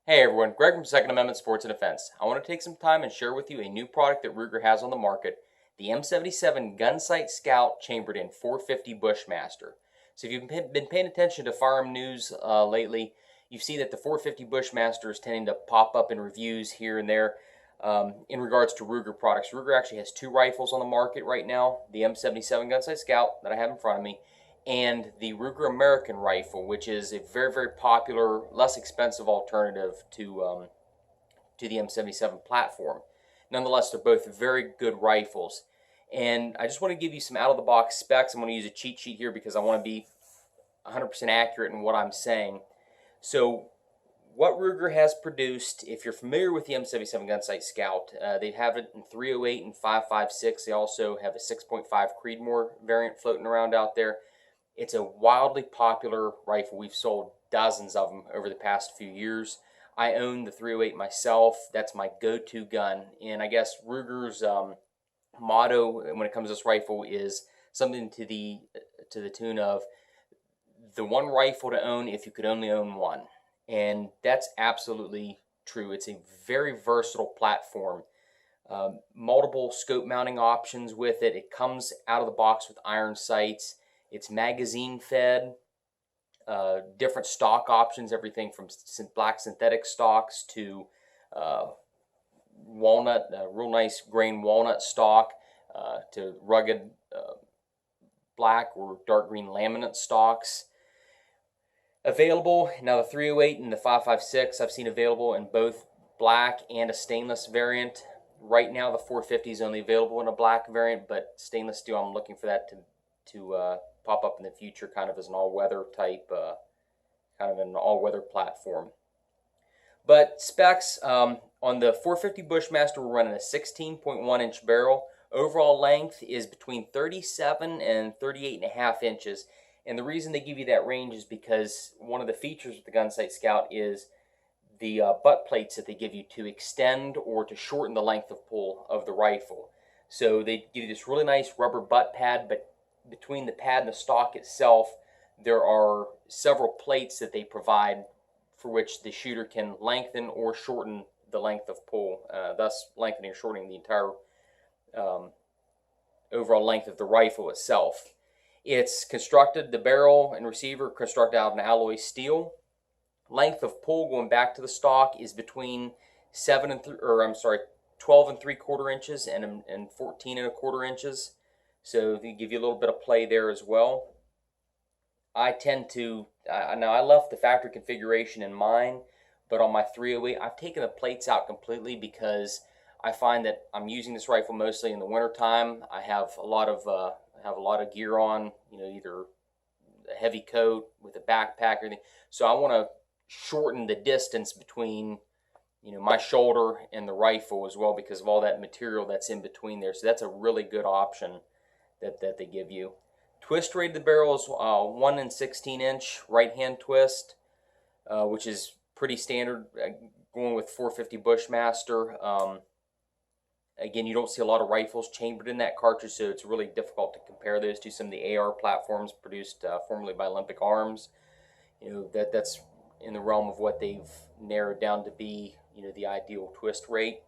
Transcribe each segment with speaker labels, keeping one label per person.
Speaker 1: Hey everyone, Greg from Second Amendment Sports and Defense. I want to take some time and share with you a new product that Ruger has on the market, the M77 Gunsite Scout chambered in 450 Bushmaster. So if you've been paying attention to firearm news lately, you see that the 450 Bushmaster is tending to pop up in reviews here and there in regards to Ruger products. Ruger actually has two rifles on the market right now, the M77 Gunsite Scout that I have in front of me, and the Ruger American rifle, which is a very, very popular, less expensive alternative to the M77 platform. Nonetheless, they're both very good rifles. And I just want to give you some out-of-the-box specs. I'm going to use a cheat sheet here because I want to be 100% accurate in what I'm saying. So what Ruger has produced, if you're familiar with the M77 Gunsite Scout, they have it in 308 and 5.56. They also have a 6.5 Creedmoor variant floating around out there. It's a wildly popular rifle. We've sold dozens of them over the past few years. I own the 308 myself. That's my go-to gun. And I guess Ruger's motto when it comes to this rifle is something to the tune of the one rifle to own if you could only own one. And that's absolutely true. It's a very versatile platform. Multiple scope mounting options with it. It comes out of the box with iron sights. It's magazine fed, different stock options, everything from black synthetic stocks to walnut, real nice grain walnut stock, to rugged black or dark green laminate stocks. Available, now the 308 and the 5.56 I've seen available in both black and a stainless variant. Right now the 450 is only available in a black variant, but stainless steel, I'm looking for that to pop up in the future, kind of as an all-weather type, kind of an all-weather platform. But specs, on the 450 Bushmaster, we're running a 16.1 inch barrel. Overall length is between 37 and 38.5 inches. And the reason they give you that range is because one of the features of the Gunsite Scout is the butt plates that they give you to extend or to shorten the length of pull of the rifle. So they give you this really nice rubber butt pad, but between the pad and the stock itself, there are several plates that they provide for which the shooter can lengthen or shorten the length of pull, thus lengthening or shortening the entire overall length of the rifle itself. It's constructed, the barrel and receiver constructed out of an alloy steel. Length of pull going back to the stock is between 12 and 3/4 inches and 14 and a quarter inches. So they give you a little bit of play there as well. I tend to, now I left the factory configuration in mine, but on my 308, I've taken the plates out completely because I find that I'm using this rifle mostly in the wintertime. I have a lot of gear on, either a heavy coat with a backpack or anything. So I want to shorten the distance between, my shoulder and the rifle as well because of all that material that's in between there. So that's a really good option that they give you. Twist rate of the barrel is 1 16 inch right hand twist, which is pretty standard going with 450 Bushmaster. Again, you don't see a lot of rifles chambered in that cartridge, so it's really difficult to compare those to some of the AR platforms produced formerly by Olympic Arms. That's in the realm of what they've narrowed down to be, the ideal twist rate.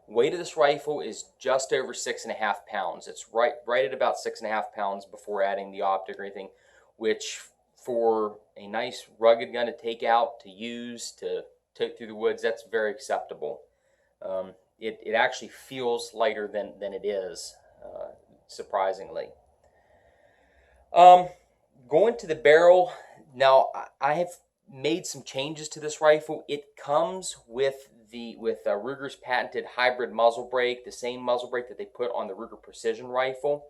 Speaker 1: Weight of this rifle is just over 6.5 pounds. It's right at about 6.5 pounds before adding the optic or anything, which for a nice rugged gun to take out, to use, to tote through the woods, that's very acceptable. It actually feels lighter than it is, surprisingly. Going to the barrel, now I have made some changes to this rifle. It comes with Ruger's patented hybrid muzzle brake, the same muzzle brake that they put on the Ruger Precision rifle.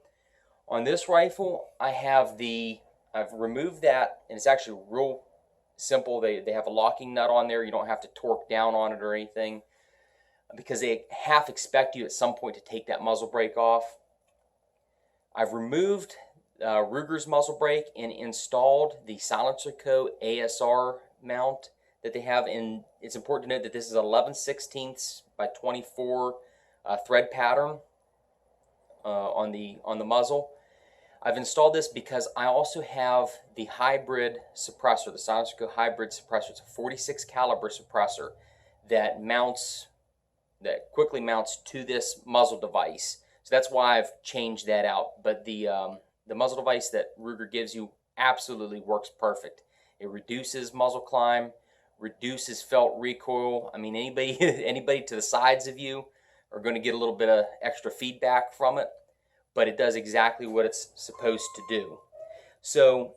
Speaker 1: On this rifle, I've removed that, and it's actually real simple. They have a locking nut on there. You don't have to torque down on it or anything because they half expect you at some point to take that muzzle brake off. I've removed Ruger's muzzle brake and installed the Silencer Co. ASR mount that they have. And it's important to note that this is 11/16 by 24 thread pattern on the muzzle. I've installed this because I also have the hybrid suppressor, the Silencer hybrid suppressor. It's a 46 caliber suppressor that quickly mounts to this muzzle device. So that's why I've changed that out. But the muzzle device that Ruger gives you absolutely works perfect. It reduces muzzle climb, reduces felt recoil. I mean, anybody to the sides of you are going to get a little bit of extra feedback from it, but it does exactly what it's supposed to do. So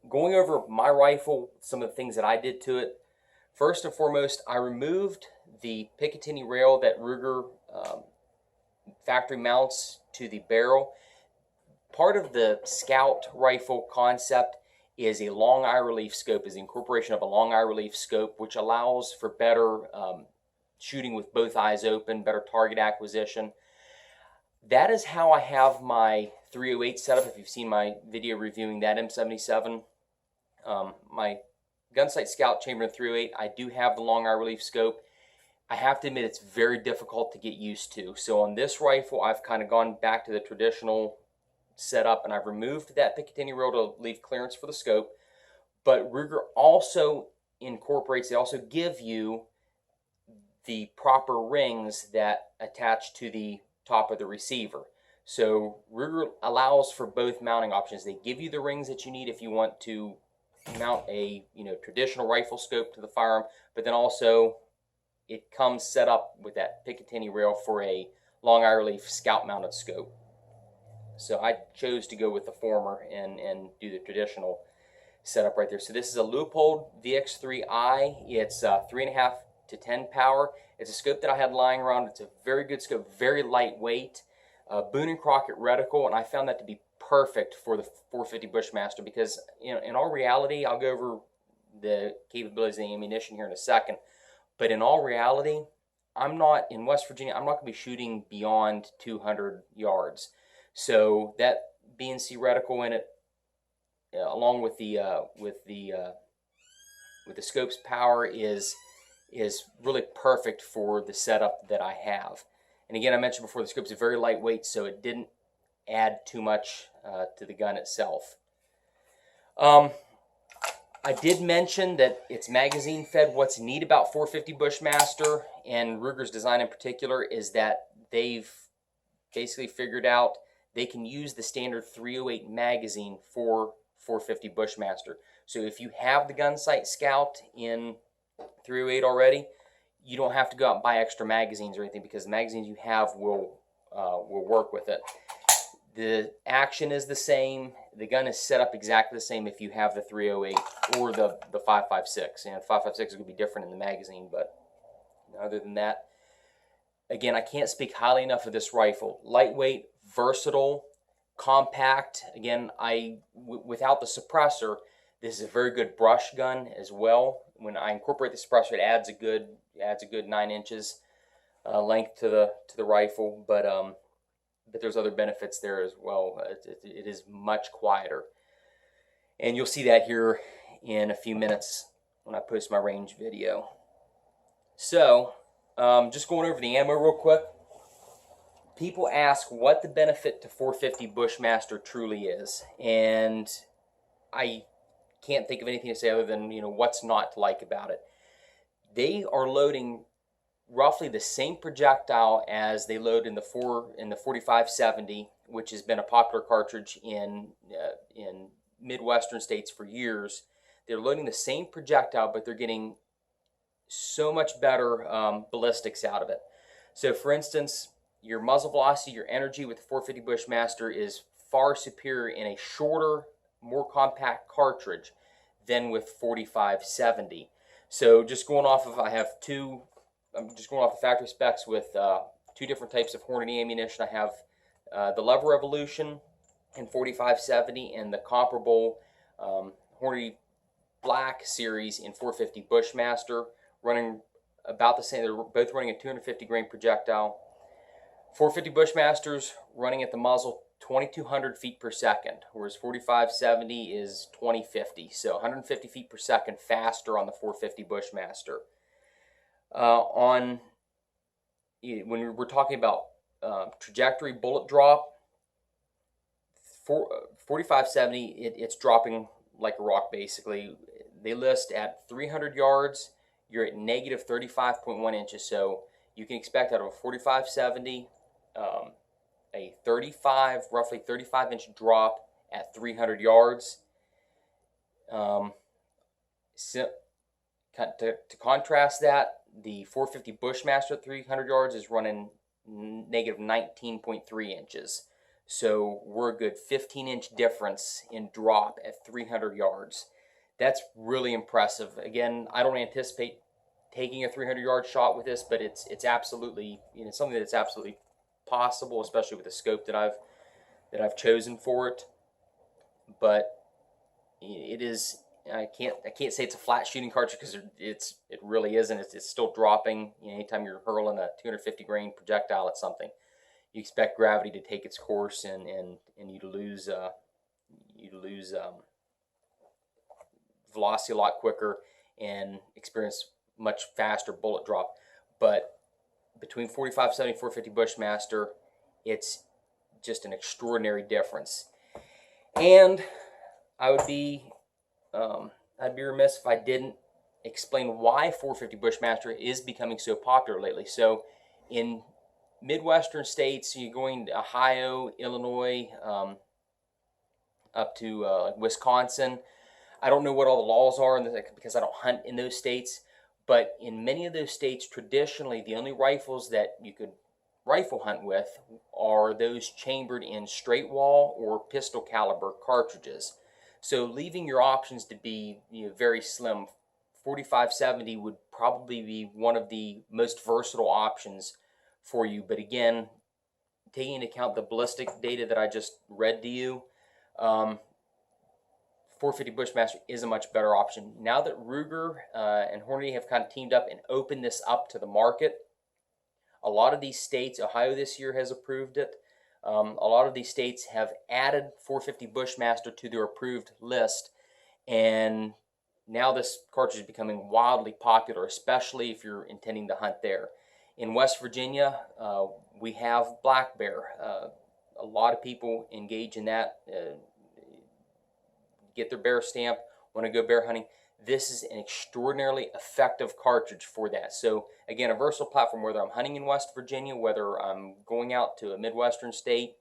Speaker 1: going over my rifle, some of the things that I did to it. First and foremost, I removed the Picatinny rail that Ruger factory mounts to the barrel. Part of the Scout rifle concept is a long eye relief scope, is the incorporation of a long eye relief scope, which allows for better shooting with both eyes open, better target acquisition. That is how I have my 308 setup. If you've seen my video reviewing that M77, my Gunsite Scout chamber in 308, I do have the long eye relief scope. I have to admit it's very difficult to get used to. So on this rifle, I've kind of gone back to the traditional setup, and I've removed that Picatinny rail to leave clearance for the scope. But Ruger also incorporates, they also give you the proper rings that attach to the top of the receiver. So Ruger allows for both mounting options. They give you the rings that you need if you want to mount a traditional rifle scope to the firearm, but then also it comes set up with that Picatinny rail for a long eye relief Scout mounted scope. So I chose to go with the former and do the traditional setup right there. So this is a Leupold VX3i. It's 3.5 to 10 power. It's a scope that I had lying around. It's a very good scope, very lightweight. Boone and Crockett reticle, and I found that to be perfect for the 450 Bushmaster because in all reality, I'll go over the capabilities of the ammunition here in a second, but in all reality, I'm not, in West Virginia, I'm not going to be shooting beyond 200 yards. So that BNC reticle in it, along with the scope's power, is really perfect for the setup that I have. And again, I mentioned before, the scope's very lightweight, so it didn't add too much to the gun itself. I did mention that it's magazine fed. What's neat about 450 Bushmaster and Ruger's design in particular is that they've basically figured out they can use the standard 308 magazine for 450 Bushmaster. So if you have the Gunsite Scout in 308 already, you don't have to go out and buy extra magazines or anything because the magazines you have will work with it. The action is the same. The gun is set up exactly the same if you have the 308 or the 5.56. And the 5.56 is going to be different in the magazine, but other than that, again, I can't speak highly enough of this rifle. Lightweight, versatile, compact. Again, without the suppressor, this is a very good brush gun as well. When I incorporate the suppressor, it adds a good 9 inches length to the rifle, but there's other benefits there as well. It is much quieter, and you'll see that here in a few minutes when I post my range video. So just going over the ammo real quick. People ask what the benefit to 450 Bushmaster truly is, and I can't think of anything to say other than what's not to like about it. They are loading roughly the same projectile as they load in the 4570, which has been a popular cartridge in Midwestern states for years. They're loading the same projectile, but they're getting so much better ballistics out of it. So for instance, your muzzle velocity, your energy with the 450 Bushmaster is far superior in a shorter, more compact cartridge than with 4570. So just going off of, I'm just going off the factory specs with 2 different types of Hornady ammunition. I have the Lever Revolution in 4570 and the comparable Hornady Black series in 450 Bushmaster, running about the same. They're both running a 250 grain projectile. 450 Bushmasters running at the muzzle 2,200 feet per second, whereas 4570 is 2050, so 150 feet per second faster on the 450 Bushmaster. When we're talking about trajectory bullet drop, 4570, it's dropping like a rock basically. They list at 300 yards, you're at negative 35.1 inches. So you can expect out of a 4570, a roughly 35-inch drop at 300 yards. To contrast that, the 450 Bushmaster at 300 yards is running negative 19.3 inches. So we're a good 15-inch difference in drop at 300 yards. That's really impressive. Again, I don't anticipate taking a 300-yard shot with this, but it's absolutely, something that's absolutely possible, especially with the scope that I've chosen for it. But it is, I can't say it's a flat shooting cartridge, because it really isn't. It's still dropping. Anytime you're hurling a 250 grain projectile at something, you expect gravity to take its course and you to lose velocity a lot quicker and experience much faster bullet drop. But between 4570 and 450 Bushmaster, it's just an extraordinary difference. And I'd be remiss if I didn't explain why 450 Bushmaster is becoming so popular lately. So in Midwestern states, you're going to Ohio, Illinois, up to Wisconsin. I don't know what all the laws are because I don't hunt in those states. But in many of those states, traditionally, the only rifles that you could rifle hunt with are those chambered in straight wall or pistol caliber cartridges. So leaving your options to be very slim, 4570 would probably be one of the most versatile options for you. But again, taking into account the ballistic data that I just read to you, 450 Bushmaster is a much better option. Now that Ruger and Hornady have kind of teamed up and opened this up to the market, a lot of these states, Ohio this year has approved it, a lot of these states have added 450 Bushmaster to their approved list, and now this cartridge is becoming wildly popular, especially if you're intending to hunt there. In West Virginia, we have black bear. A lot of people engage in that, get their bear stamp, want to go bear hunting. This is an extraordinarily effective cartridge for that. So again, a versatile platform, whether I'm hunting in West Virginia, whether I'm going out to a Midwestern state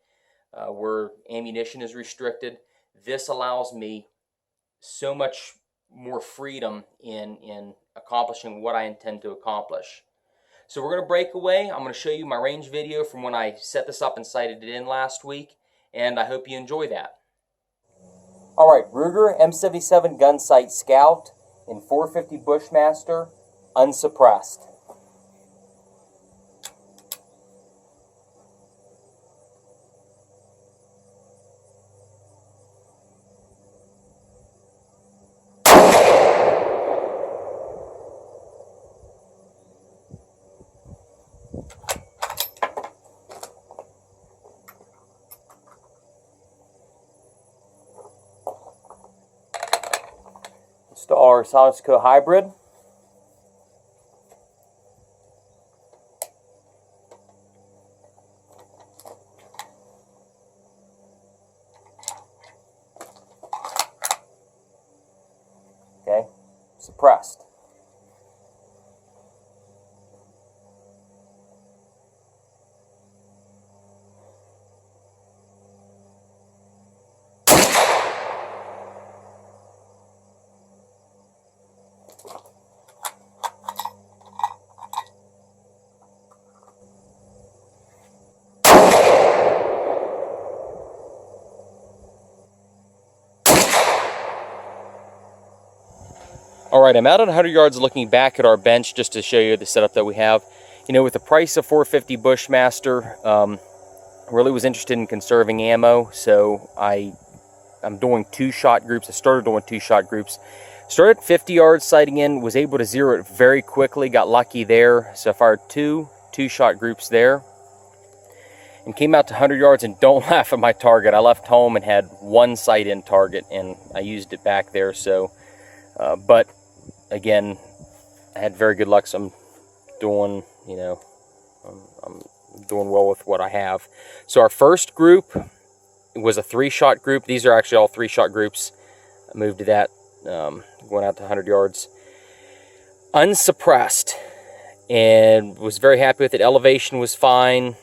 Speaker 1: where ammunition is restricted, this allows me so much more freedom in accomplishing what I intend to accomplish. So we're going to break away. I'm going to show you my range video from when I set this up and sighted it in last week, and I hope you enjoy that. Alright, Ruger M77 Gunsite Scout in 450 Bushmaster, unsuppressed. Our Silencio hybrid. Okay, suppressed. Alright, I'm out at 100 yards looking back at our bench just to show you the setup that we have. With the price of 450 Bushmaster, really was interested in conserving ammo, so I'm doing 2-shot groups. I started doing 2-shot groups. Started at 50 yards sighting in, was able to zero it very quickly, got lucky there, so I fired 2-shot groups there. And came out to 100 yards, and don't laugh at my target. I left home and had 1 sight-in target, and I used it back there, so... but again, I had very good luck, so I'm doing, I'm doing well with what I have. So our first group was a 3-shot group. These are actually all 3-shot groups. I moved to that, going out to 100 yards. Unsuppressed, and was very happy with it. Elevation was fine.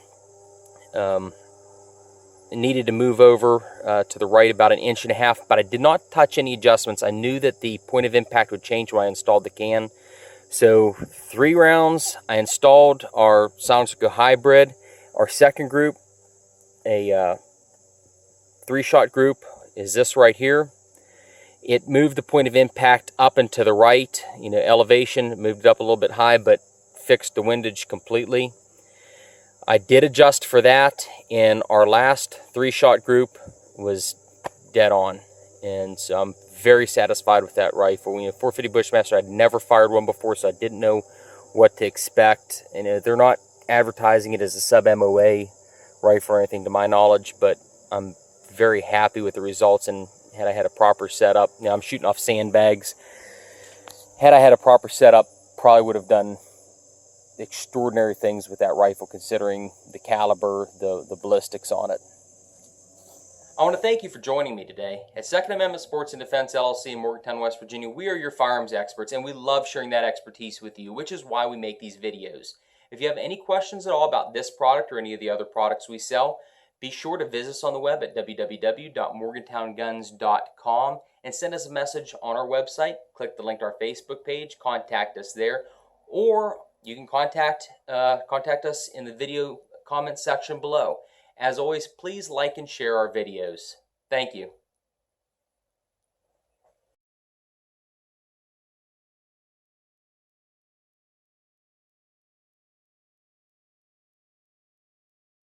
Speaker 1: It needed to move over to the right about 1.5 inches, but I did not touch any adjustments. I knew that the point of impact would change when I installed the can. So 3 rounds, I installed our Silencer hybrid. Our second group, a 3-shot group, is this right here. It moved the point of impact up and to the right. You know, elevation moved it up a little bit high, but fixed the windage completely. I did adjust for that, and our last 3-shot group was dead on. And so I'm very satisfied with that rifle. You know, 450 Bushmaster, I'd never fired one before, so I didn't know what to expect. And they're not advertising it as a sub-MOA rifle or anything to my knowledge, but I'm very happy with the results. And had I had a proper setup, now I'm shooting off sandbags. Had I had a proper setup, probably would have done extraordinary things with that rifle, considering the caliber, the ballistics on it. I want to thank you for joining me today. At Second Amendment Sports and Defense LLC in Morgantown, West Virginia, we are your firearms experts, and we love sharing that expertise with you, which is why we make these videos. If you have any questions at all about this product or any of the other products we sell, be sure to visit us on the web at www.morgantownguns.com and send us a message on our website. Click the link to our Facebook page, contact us there, or you can contact us in the video comment section below. As always, please like and share our videos. Thank you.